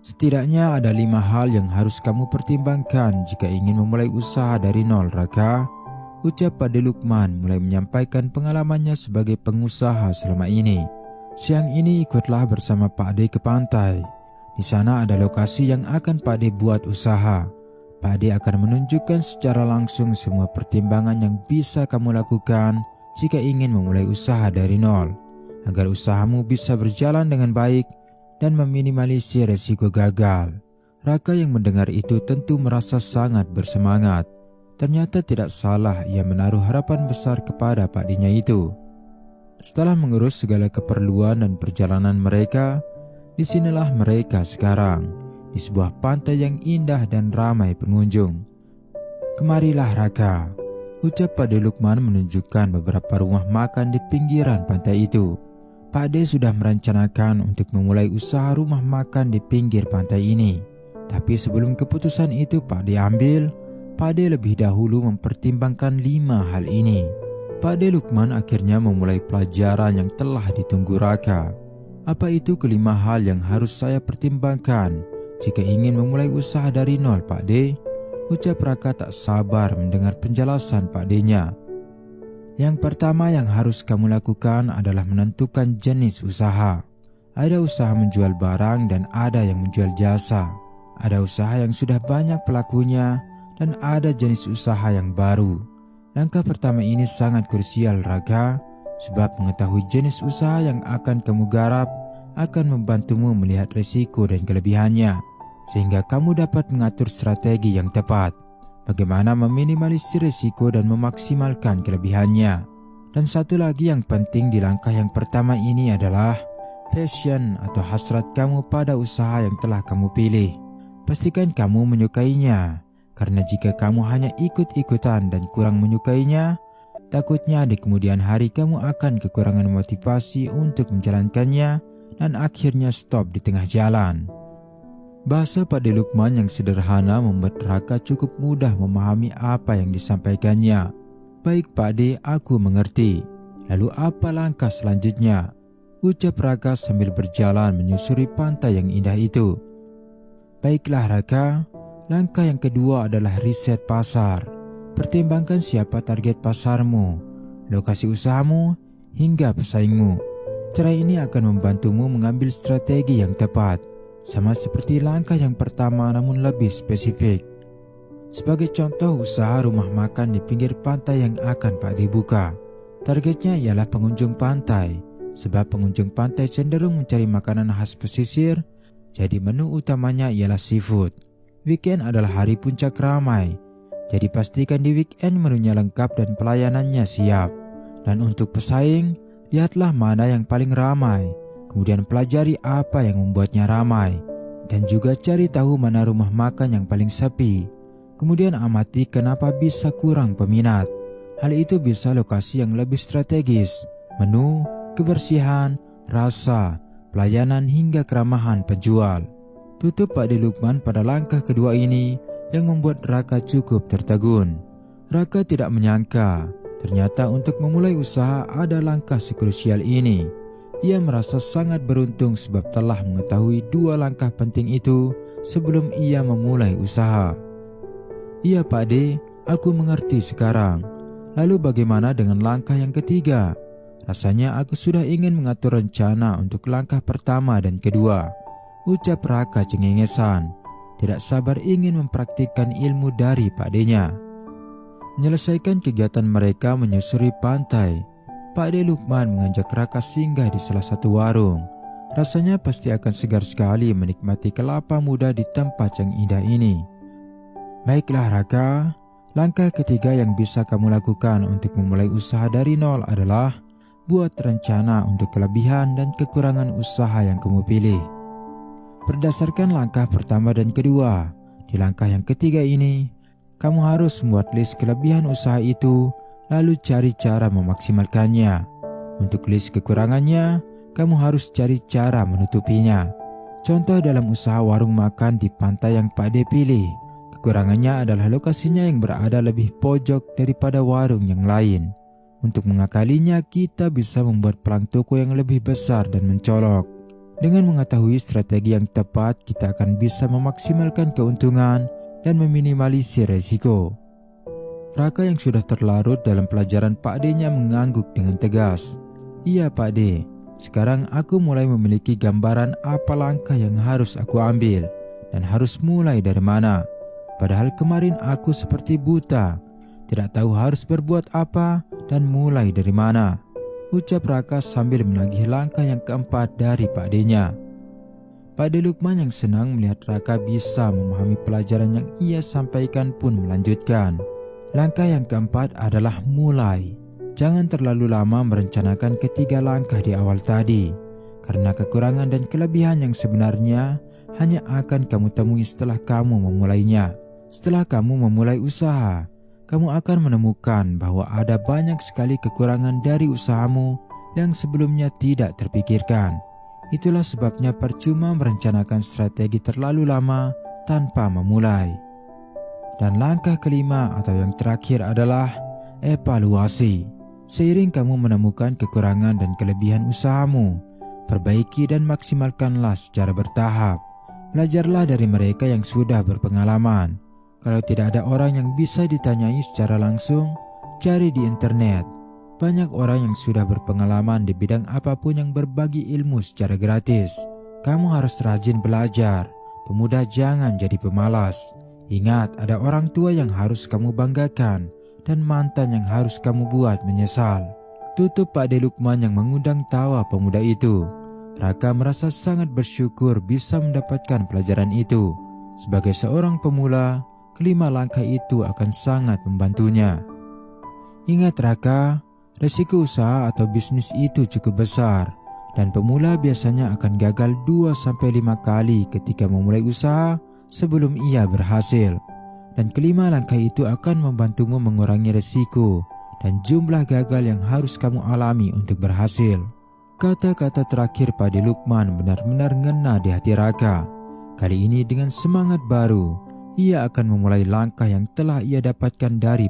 Setidaknya ada 5 hal yang harus kamu pertimbangkan jika ingin memulai usaha dari nol, Raka. Ucap Pak De Lukman mulai menyampaikan pengalamannya sebagai pengusaha selama ini. Siang ini ikutlah bersama Pak De ke pantai. Di sana ada lokasi yang akan Pak De buat usaha. Pak De akan menunjukkan secara langsung semua pertimbangan yang bisa kamu lakukan jika ingin memulai usaha dari nol, agar usahamu bisa berjalan dengan baik dan meminimalisir resiko gagal. Raka yang mendengar itu tentu merasa sangat bersemangat. Ternyata tidak salah ia menaruh harapan besar kepada Pak D-nya itu. Setelah mengurus segala keperluan dan perjalanan mereka, disinilah mereka sekarang, di sebuah pantai yang indah dan ramai pengunjung. Kemarilah Raka, ucap Pak De Lukman menunjukkan beberapa rumah makan di pinggiran pantai itu. Pak De sudah merencanakan untuk memulai usaha rumah makan di pinggir pantai ini. Tapi sebelum keputusan itu Pak De ambil, Pak De lebih dahulu mempertimbangkan 5 hal ini. Pak De Lukman akhirnya memulai pelajaran yang telah ditunggu Raka. Apa itu kelima hal yang harus saya pertimbangkan jika ingin memulai usaha dari nol, Pak De? Ucap Raka tak sabar mendengar penjelasan Pak De-nya. Yang pertama yang harus kamu lakukan adalah menentukan jenis usaha. Ada usaha menjual barang dan ada yang menjual jasa. Ada usaha yang sudah banyak pelakunya dan ada jenis usaha yang baru. Langkah pertama ini sangat krusial, Raka, sebab mengetahui jenis usaha yang akan kamu garap akan membantumu melihat resiko dan kelebihannya, sehingga kamu dapat mengatur strategi yang tepat. Bagaimana meminimalisir risiko dan memaksimalkan kelebihannya. Dan satu lagi yang penting di langkah yang pertama ini adalah passion atau hasrat kamu pada usaha yang telah kamu pilih. Pastikan kamu menyukainya, karena jika kamu hanya ikut-ikutan dan kurang menyukainya, takutnya di kemudian hari kamu akan kekurangan motivasi untuk menjalankannya dan akhirnya stop di tengah jalan. Bahasa Pak De Lukman yang sederhana membuat Raka cukup mudah memahami apa yang disampaikannya. Baik Pak De, aku mengerti. Lalu apa langkah selanjutnya? Ucap Raka sambil berjalan menyusuri pantai yang indah itu. Baiklah Raka, langkah yang kedua adalah riset pasar. Pertimbangkan siapa target pasarmu, lokasi usahamu, hingga pesaingmu. Cara ini akan membantumu mengambil strategi yang tepat. Sama seperti langkah yang pertama namun lebih spesifik. Sebagai contoh usaha rumah makan di pinggir pantai yang akan Pak De buka. Targetnya ialah pengunjung pantai, sebab pengunjung pantai cenderung mencari makanan khas pesisir, jadi menu utamanya ialah seafood. Weekend adalah hari puncak ramai, jadi pastikan di weekend menunya lengkap dan pelayanannya siap. Dan untuk pesaing, lihatlah mana yang paling ramai. Kemudian pelajari apa yang membuatnya ramai, dan juga cari tahu mana rumah makan yang paling sepi. Kemudian amati kenapa bisa kurang peminat. Hal itu bisa lokasi yang lebih strategis, menu, kebersihan, rasa, pelayanan hingga keramahan penjual. Tutup Pak De Lukman pada langkah kedua ini yang membuat Raka cukup tertegun. Raka tidak menyangka, ternyata untuk memulai usaha ada langkah sekrusial ini. Ia merasa sangat beruntung sebab telah mengetahui 2 langkah penting itu sebelum ia memulai usaha. Iya Pak De, aku mengerti sekarang. Lalu bagaimana dengan langkah yang ketiga? Rasanya aku sudah ingin mengatur rencana untuk langkah pertama dan kedua. Ucap Raka cengengesan, tidak sabar ingin mempraktikkan ilmu dari Pak De-nya. Menyelesaikan kegiatan mereka menyusuri pantai, Pak De Lukman mengajak Raka singgah di salah satu warung. Rasanya pasti akan segar sekali menikmati kelapa muda di tempat yang indah ini. Baiklah Raka, langkah ketiga yang bisa kamu lakukan untuk memulai usaha dari nol adalah buat rencana untuk kelebihan dan kekurangan usaha yang kamu pilih. Berdasarkan langkah pertama dan kedua, di langkah yang ketiga ini, kamu harus membuat list kelebihan usaha itu, lalu cari cara memaksimalkannya. Untuk list kekurangannya, kamu harus cari cara menutupinya. Contoh dalam usaha warung makan di pantai yang Pak De pilih, kekurangannya adalah lokasinya yang berada lebih pojok daripada warung yang lain. Untuk mengakalinya, kita bisa membuat pelang toko yang lebih besar dan mencolok. Dengan mengetahui strategi yang tepat, kita akan bisa memaksimalkan keuntungan dan meminimalisir resiko. Raka yang sudah terlarut dalam pelajaran Pak D-nya mengangguk dengan tegas. Iya Pak D, sekarang aku mulai memiliki gambaran apa langkah yang harus aku ambil dan harus mulai dari mana. Padahal kemarin aku seperti buta, tidak tahu harus berbuat apa dan mulai dari mana, ucap Raka sambil menagih langkah yang keempat dari Pak D-nya. Pak D Lukman yang senang melihat Raka bisa memahami pelajaran yang ia sampaikan pun melanjutkan. Langkah yang keempat adalah mulai. Jangan terlalu lama merencanakan ketiga langkah di awal tadi, karena kekurangan dan kelebihan yang sebenarnya hanya akan kamu temui setelah kamu memulainya. Setelah kamu memulai usaha, kamu akan menemukan bahwa ada banyak sekali kekurangan dari usahamu yang sebelumnya tidak terpikirkan. Itulah sebabnya percuma merencanakan strategi terlalu lama tanpa memulai. Dan langkah kelima atau yang terakhir adalah evaluasi. Seiring kamu menemukan kekurangan dan kelebihan usahamu, perbaiki dan maksimalkanlah secara bertahap. Belajarlah dari mereka yang sudah berpengalaman. Kalau tidak ada orang yang bisa ditanyai secara langsung, cari di internet. Banyak orang yang sudah berpengalaman di bidang apapun yang berbagi ilmu secara gratis. Kamu harus rajin belajar. Pemuda jangan jadi pemalas. Ingat, ada orang tua yang harus kamu banggakan dan mantan yang harus kamu buat menyesal. Tutup Pak D Lukman yang mengundang tawa pemuda itu. Raka merasa sangat bersyukur bisa mendapatkan pelajaran itu. Sebagai seorang pemula, kelima langkah itu akan sangat membantunya. Ingat Raka, resiko usaha atau bisnis itu cukup besar dan pemula biasanya akan gagal 2-5 kali ketika memulai usaha sebelum ia berhasil. Dan kelima langkah itu akan membantumu mengurangi resiko dan jumlah gagal yang harus kamu alami untuk berhasil. Kata-kata terakhir Pak D Lukman benar-benar ngena di hati Raka. Kali ini dengan semangat baru, ia akan memulai langkah yang telah ia dapatkan dari